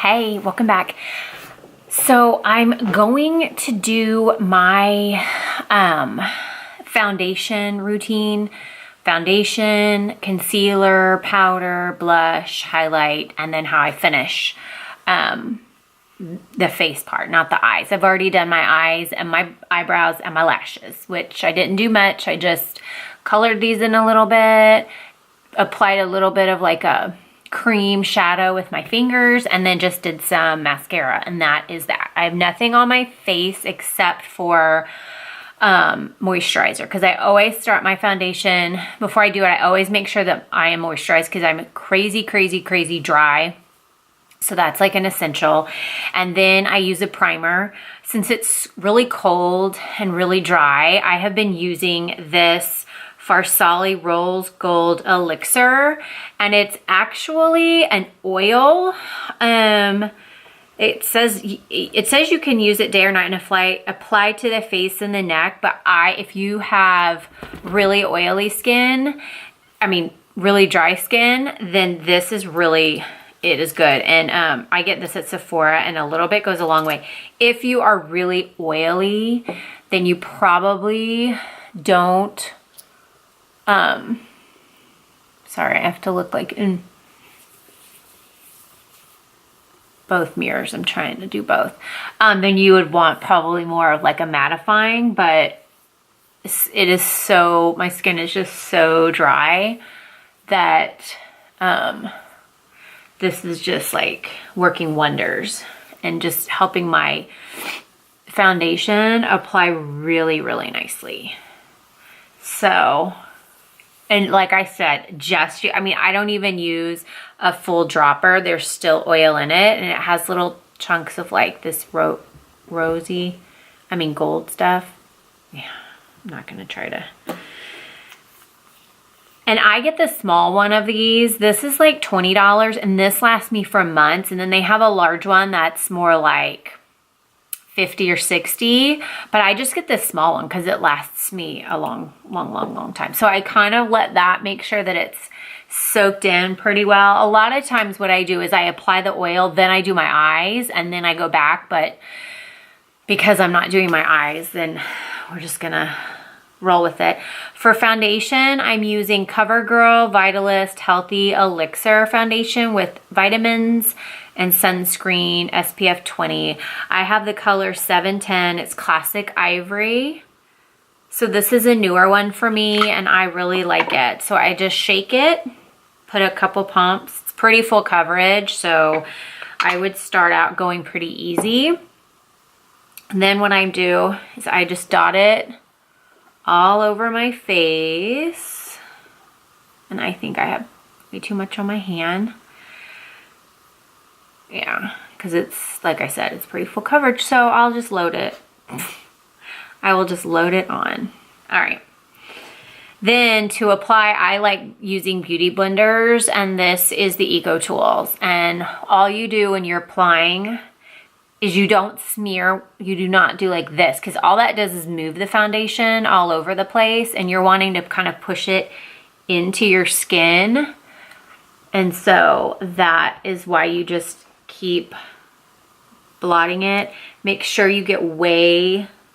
Hey, welcome back. So I'm going to do my foundation routine. Foundation, concealer, powder, blush, highlight, and then how I finish the face part, not the eyes. I've already done my eyes and my eyebrows and my lashes, which I didn't do much. I just colored these in a little bit, applied a little bit of like a cream shadow with my fingers, and then just did some mascara, and that is that. I have nothing on my face except for moisturizer, because I always start my foundation before I do it. I always make sure that I am moisturized because I'm crazy dry. So that's like an essential. And then I use a primer. Since it's really cold and really dry, I have been using this Farsali Rose Gold Elixir, and it's actually an oil. It says you can use it day or night and apply to the face and the neck, but if you have really oily skin, really dry skin, then this is it is good. And I get this at Sephora, and a little bit goes a long way. If you are really oily, then you probably don't, sorry, I have to look like in both mirrors. I'm trying to do both. Then you would want probably more of like a mattifying, but it is so, my skin is just so dry that this is just like working wonders and just helping my foundation apply really nicely. So, and like I said, I don't even use a full dropper. There's still oil in it, and it has little chunks of like this gold stuff. Yeah, I'm not gonna try to. And I get the small one of these. This is like $20, and this lasts me for months. And then they have a large one that's more like $50 or $60, but I just get this small one because it lasts me a long time. So I kind of let that make sure that it's soaked in pretty well. A lot of times what I do is I apply the oil, then I do my eyes, and then I go back. But because I'm not doing my eyes, then we're just gonna roll with it. For foundation, I'm using Covergirl Vitalist Healthy Elixir Foundation with vitamins and sunscreen, SPF 20. I have the color 710. It's Classic Ivory. So this is a newer one for me, and I really like it. So I just shake it, put a couple pumps. It's pretty full coverage, so I would start out going pretty easy. And then what I do is I just dot it all over my face. And I think I have way too much on my hand. Yeah, because it's, like I said, it's pretty full coverage, so I'll just load it. I will just load it on. All right. Then to apply, I like using beauty blenders, and this is the Eco Tools. And all you do when you're applying is you don't smear, you do not do like this, because all that does is move the foundation all over the place, and you're wanting to kind of push it into your skin. And so that is why you just keep blotting it. Make sure you get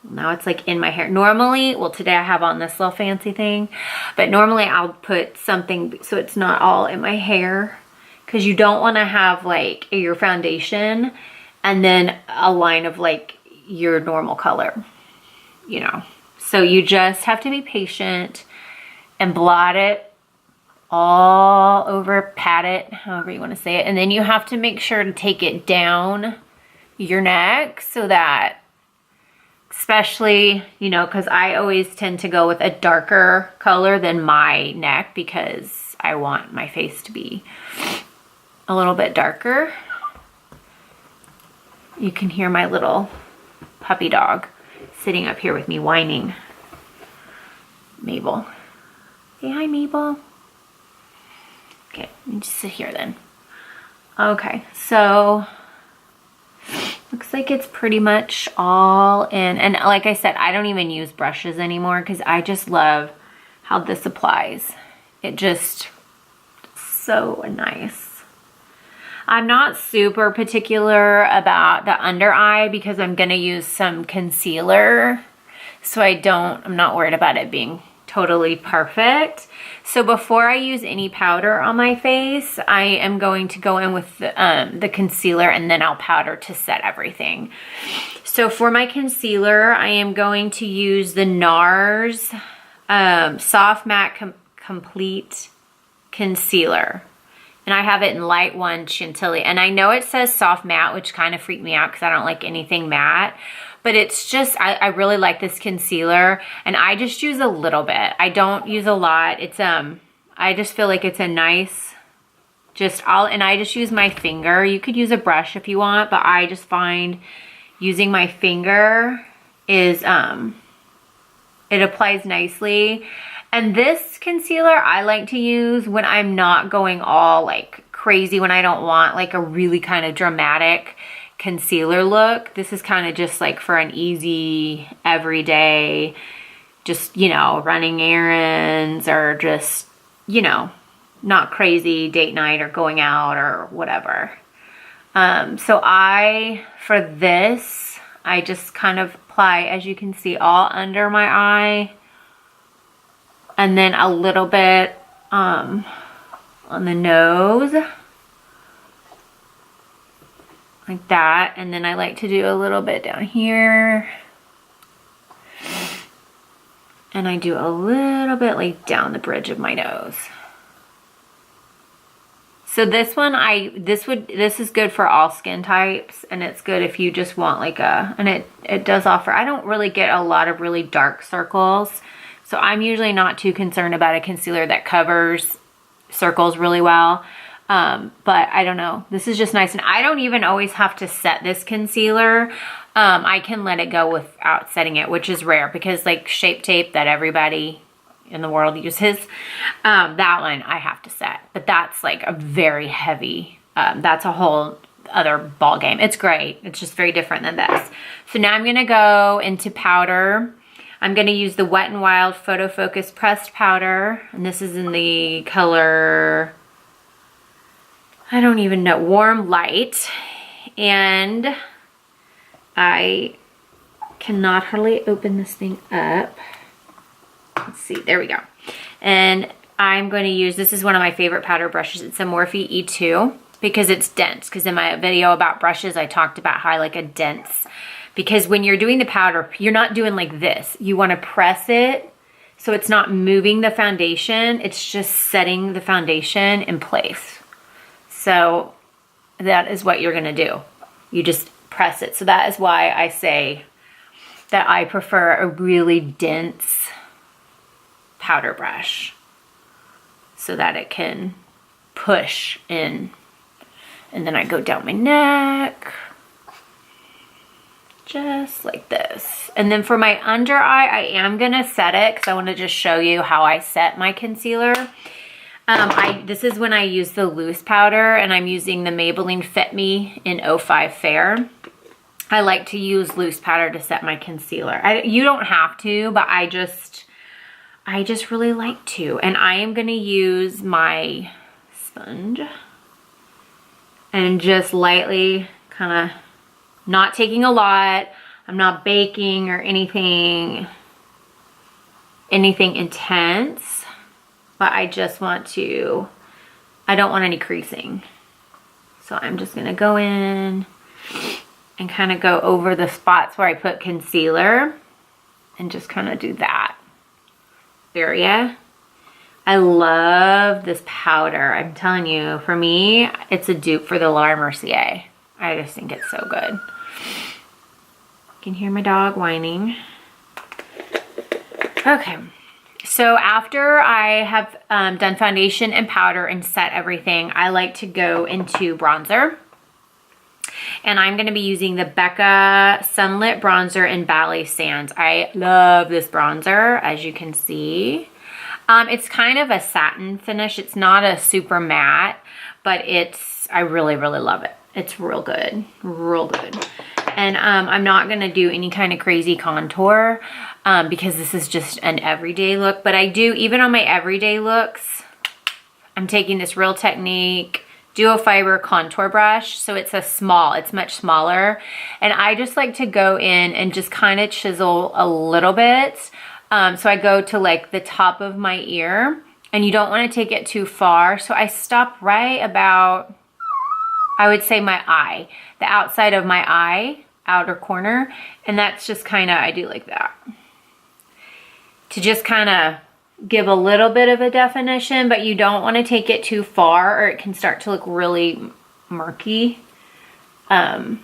now it's like in my hair. Normally, well, today I have on this little fancy thing, but normally I'll put something so it's not all in my hair, because you don't want to have like your foundation and then a line of like your normal color, So you just have to be patient and blot it all over, pat it, however you want to say it. And then you have to make sure to take it down your neck so that, especially, because I always tend to go with a darker color than my neck because I want my face to be a little bit darker. You can hear my little puppy dog sitting up here with me whining. Mabel. Say hi, Mabel. Okay, let me just sit here then. Okay, so looks like it's pretty much all in. And like I said, I don't even use brushes anymore because I just love how this applies. It just so nice. I'm not super particular about the under eye because I'm gonna use some concealer. So I'm not worried about it being totally perfect. So before I use any powder on my face, I am going to go in with the concealer, and then I'll powder to set everything. So for my concealer, I am going to use the Nars Soft Matte Complete Concealer. And I have it in Light 1 Chantilly. And I know it says soft matte, which kind of freaked me out because I don't like anything matte. But it's just, I really like this concealer, and I just use a little bit. I don't use a lot. It's, I just feel like it's a nice, and I just use my finger. You could use a brush if you want, but I just find using my finger is, it applies nicely. And this concealer I like to use when I'm not going all like crazy, when I don't want like a really kind of dramatic concealer look. This is kind of just like for an easy everyday, just, you know, running errands, or just, you know, not crazy date night or going out or whatever. So for this, I just kind of apply, as you can see, all under my eye, and then a little bit on the nose, like that. And then I like to do a little bit down here, and I do a little bit like down the bridge of my nose. So this one, this is good for all skin types, and it's good if you just want like and it does offer, I don't really get a lot of really dark circles, so I'm usually not too concerned about a concealer that covers circles really well. But I don't know, this is just nice. And I don't even always have to set this concealer. I can let it go without setting it, which is rare, because like Shape Tape that everybody in the world uses, that one I have to set. But that's like a very heavy, that's a whole other ball game. It's great. It's just very different than this. So now I'm gonna go into powder. I'm gonna use the Wet n Wild Photofocus Pressed Powder, and this is in the color, I don't even know, Warm Light. And I cannot hardly open this thing up. Let's see, there we go. And I'm going to use, this is one of my favorite powder brushes. It's a Morphe E2 because it's dense. Because in my video about brushes, I talked about how I like a dense, because when you're doing the powder, you're not doing like this. You want to press it so it's not moving the foundation. It's just setting the foundation in place. So that is what you're going to do. You just press it. So that is why I say that I prefer a really dense powder brush, so that it can push in. And then I go down my neck, just like this. And then for my under eye, I am gonna set it because I want to just show you how I set my concealer. This is when I use the loose powder, and I'm using the Maybelline Fit Me in 05 Fair. I like to use loose powder to set my concealer. You don't have to, but I just really like to. And I am gonna use my sponge and just lightly, kind of not taking a lot. I'm not baking or anything intense, but I just want to, I don't want any creasing. So I'm just gonna go in and kind of go over the spots where I put concealer and just kind of do that area. I love this powder. I'm telling you, for me, it's a dupe for the Laura Mercier. I just think it's so good. You can hear my dog whining. Okay, so after I have done foundation and powder and set everything, I like to go into bronzer. And I'm going to be using the Becca Sunlit Bronzer in Bali Sands. I love this bronzer, as you can see. It's kind of a satin finish. It's not a super matte, but I really, really love it. It's real good, real good. And I'm not going to do any kind of crazy contour because this is just an everyday look. But I do, even on my everyday looks, I'm taking this Real Technique Duo Fiber contour brush. So it's it's much smaller. And I just like to go in and just kind of chisel a little bit. So I go to like the top of my ear, and you don't want to take it too far. So I stop right about, I would say my eye, the outside of my eye, outer corner. And that's just kind of, I do like that. To just kind of give a little bit of a definition, but you don't want to take it too far or it can start to look really murky. So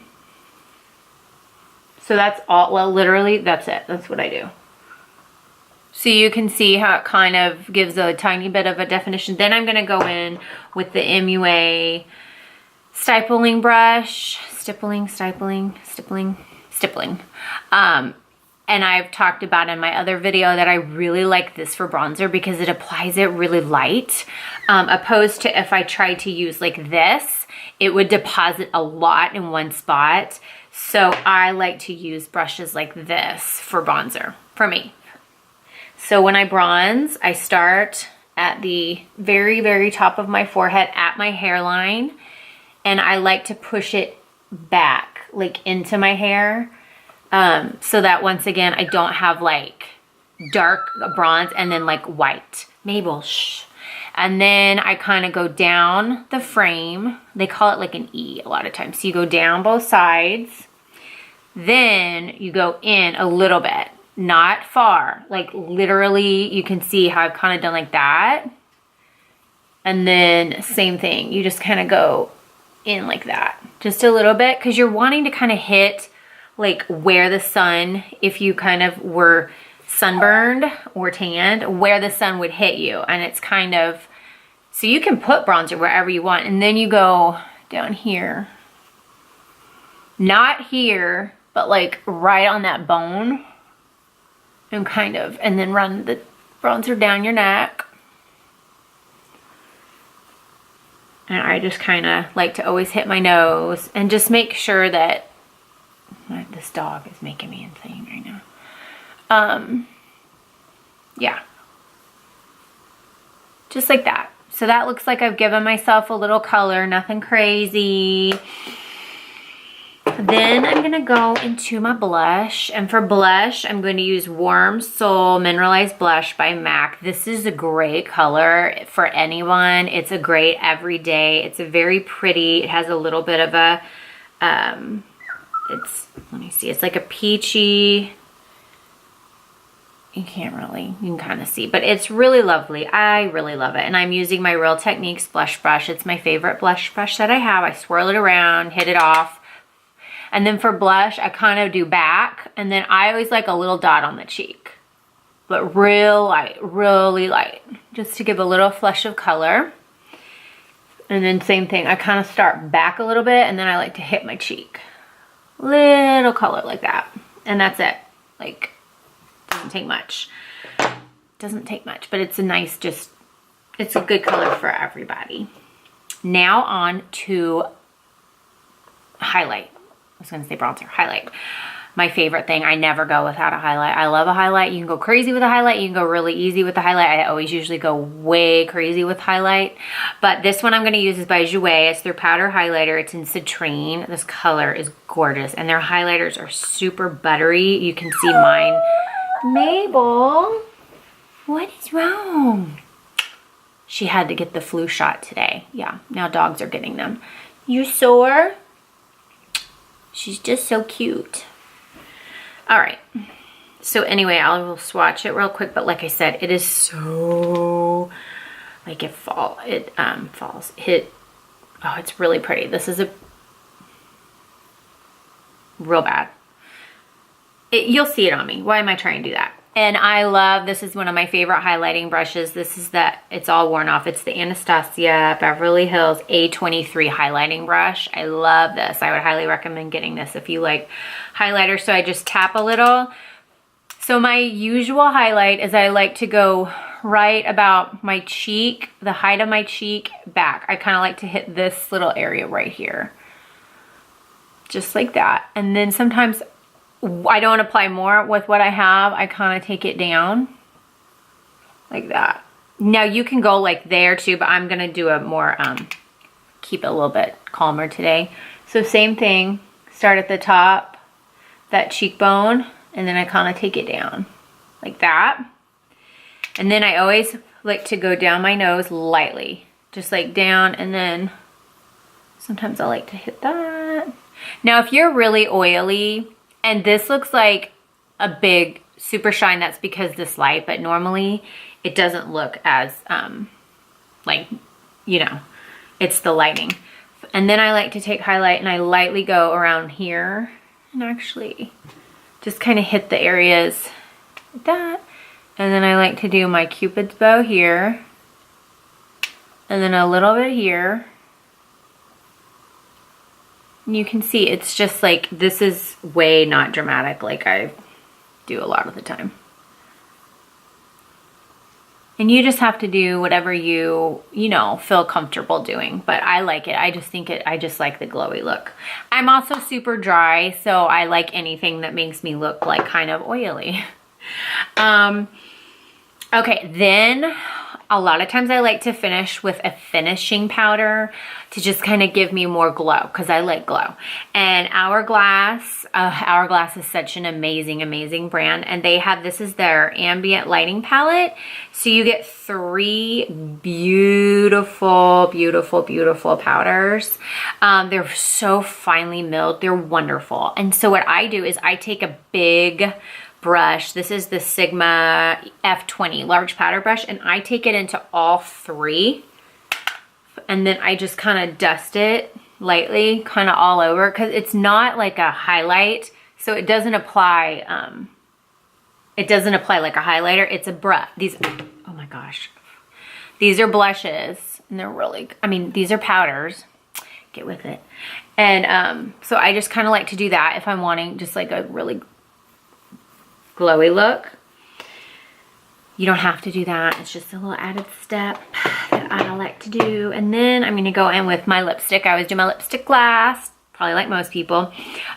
that's all, well, literally that's it. That's what I do. So you can see how it kind of gives a tiny bit of a definition. Then I'm going to go in with the MUA stippling brush, stippling. And I've talked about in my other video that I really like this for bronzer because it applies it really light. Opposed to if I tried to use like this, it would deposit a lot in one spot. So I like to use brushes like this for bronzer, for me. So when I bronze, I start at the very, very top of my forehead at my hairline. And I like to push it back, like into my hair. So that once again, I don't have like dark bronze and then like white. Mabel, shh. And then I kind of go down the frame. They call it like an E a lot of times. So you go down both sides. Then you go in a little bit, not far. Like literally you can see how I've kind of done like that. And then same thing. You just kind of go in like that. Just a little bit because you're wanting to kind of hit like where the sun, if you kind of were sunburned or tanned, where the sun would hit you. And it's kind of, so you can put bronzer wherever you want. And then you go down here. Not here, but like right on that bone. And kind of, and then run the bronzer down your neck. And I just kind of like to always hit my nose and just make sure that this dog is making me insane right now. Yeah. Just like that. So that looks like I've given myself a little color, nothing crazy. Then I'm going to go into my blush. And for blush, I'm going to use Warm Soul Mineralize Blush by MAC. This is a great color for anyone. It's a great everyday. It's a very pretty. It has a little bit of a, let me see, it's like a peachy, you can kind of see, but it's really lovely. I really love it. And I'm using my Real Techniques blush brush. It's my favorite blush brush that I have. I swirl it around, hit it off. And then for blush, I kind of do back. And then I always like a little dot on the cheek, but real light, really light, just to give a little flush of color. And then same thing, I kind of start back a little bit and then I like to hit my cheek. Little color like that. And that's it. Like, doesn't take much. Doesn't take much, but it's a nice, just, it's a good color for everybody. Now on to highlight. I was going to say bronzer, highlight. My favorite thing. I never go without a highlight. I love a highlight. You can go crazy with a highlight. You can go really easy with the highlight. I always usually go way crazy with highlight. But this one I'm going to use is by Jouer. It's their powder highlighter. It's in Citrine. This color is gorgeous. And their highlighters are super buttery. You can see mine. Mabel, what is wrong? She had to get the flu shot today. Yeah, now dogs are getting them. You sore? She's just so cute. All right, so anyway, I will swatch it real quick, but like I said, it is so, like falls, oh, it's really pretty. This is a real bad. You'll see it on me. Why am I trying to do that? And I love, this is one of my favorite highlighting brushes. This is it's all worn off. It's the Anastasia Beverly Hills A23 highlighting brush. I love this. I would highly recommend getting this if you like highlighter. So I just tap a little. So my usual highlight is I like to go right about my cheek, the height of my cheek back. I kind of like to hit this little area right here. Just like that. And then sometimes I don't apply more with what I have. I kind of take it down like that. Now you can go like there too, but I'm going to do a more keep it a little bit calmer today. So same thing, start at the top, that cheekbone, and then I kind of take it down like that. And then I always like to go down my nose lightly, just like down, and then sometimes I like to hit that. Now, if you're really oily, and this looks like a big super shine, that's because this light, but normally it doesn't look as, like, you know, it's the lighting. And then I like to take highlight and I lightly go around here and actually just kind of hit the areas like that. And then I like to do my Cupid's bow here. And then a little bit here. And you can see it's just like, this is way not dramatic like I do a lot of the time. And you just have to do whatever you know, feel comfortable doing. But I like it. I just like the glowy look. I'm also super dry, so I like anything that makes me look like kind of oily. Okay, then a lot of times I like to finish with a finishing powder to just kind of give me more glow, because I like glow. And Hourglass is such an amazing brand, and they have, this is their ambient lighting palette. So you get 3 beautiful powders. They're so finely milled, they're wonderful. And so what I do is I take a big brush. This is the Sigma F20 large powder brush, and I take it into all 3, and then I just kind of dust it lightly, kind of all over, because it's not like a highlight, so it doesn't apply. It doesn't apply like a highlighter. It's a brush. These, oh my gosh, these are blushes, and they're really, I mean, these are powders. Get with it. And so I just kind of like to do that if I'm wanting just like a really glowy look. You don't have to do that. It's just a little added step that I like to do. And then I'm gonna go in with my lipstick. I always do my lipstick last, probably like most people.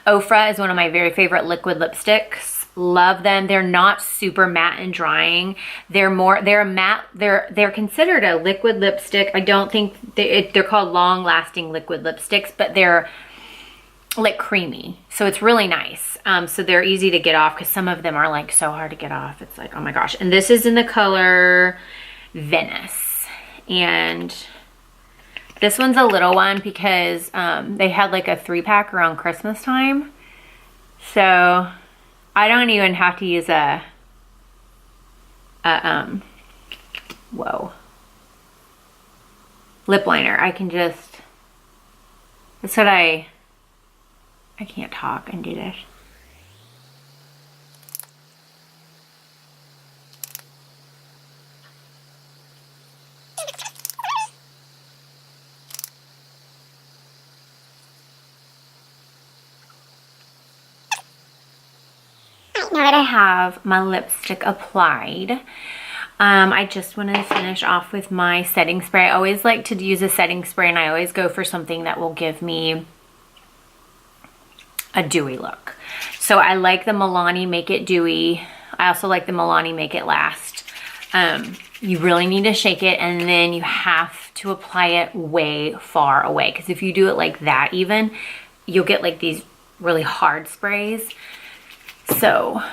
Ofra is one of my very favorite liquid lipsticks. Love them. They're not super matte and drying. They're matte. They're considered a liquid lipstick. I don't think they're called long lasting liquid lipsticks, but they're like creamy, so it's really nice. So they're easy to get off, because some of them are like so hard to get off. It's like, oh my gosh. And this is in the color Venice, and this one's a little one because they had like a 3-pack around Christmas time, so I don't even have to use a lip liner. I can just, that's what I can't talk and do this. Now that I have my lipstick applied, I just want to finish off with my setting spray. I always like to use a setting spray, and I always go for something that will give me a dewy look. So I like the Milani Make It Dewy. I also like the Milani Make It Last. You really need to shake it, and then you have to apply it way far away, because if you do it like that even, you'll get like these really hard sprays. So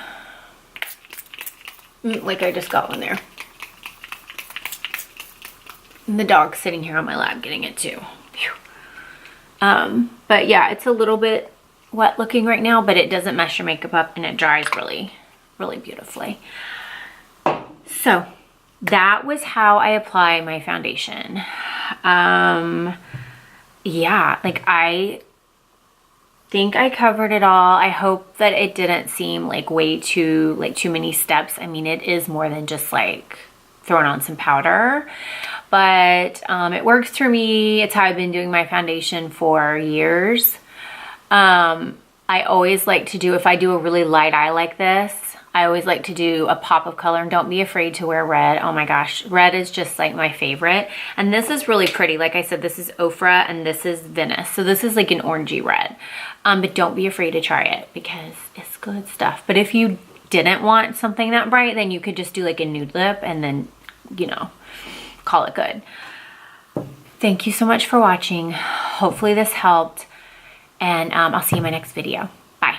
like I just got one there. And the dog's sitting here on my lap getting it too. But yeah, it's a little bit wet looking right now, but it doesn't mess your makeup up, and it dries really beautifully. So that was how I apply my foundation. Yeah, like I think I covered it all. I hope that it didn't seem like too many steps. I mean, it is more than just like throwing on some powder, but it works for me. It's how I've been doing my foundation for years. I always like to do, if I do a really light eye like this, I always like to do a pop of color, and don't be afraid to wear red. Oh my gosh, red is just like my favorite. And this is really pretty. Like I said, this is Ofra and this is Venice. So this is like an orangey red. But don't be afraid to try it, because it's good stuff. But if you didn't want something that bright, then you could just do like a nude lip and then, you know, call it good. Thank you so much for watching. Hopefully this helped, and I'll see you in my next video. Bye.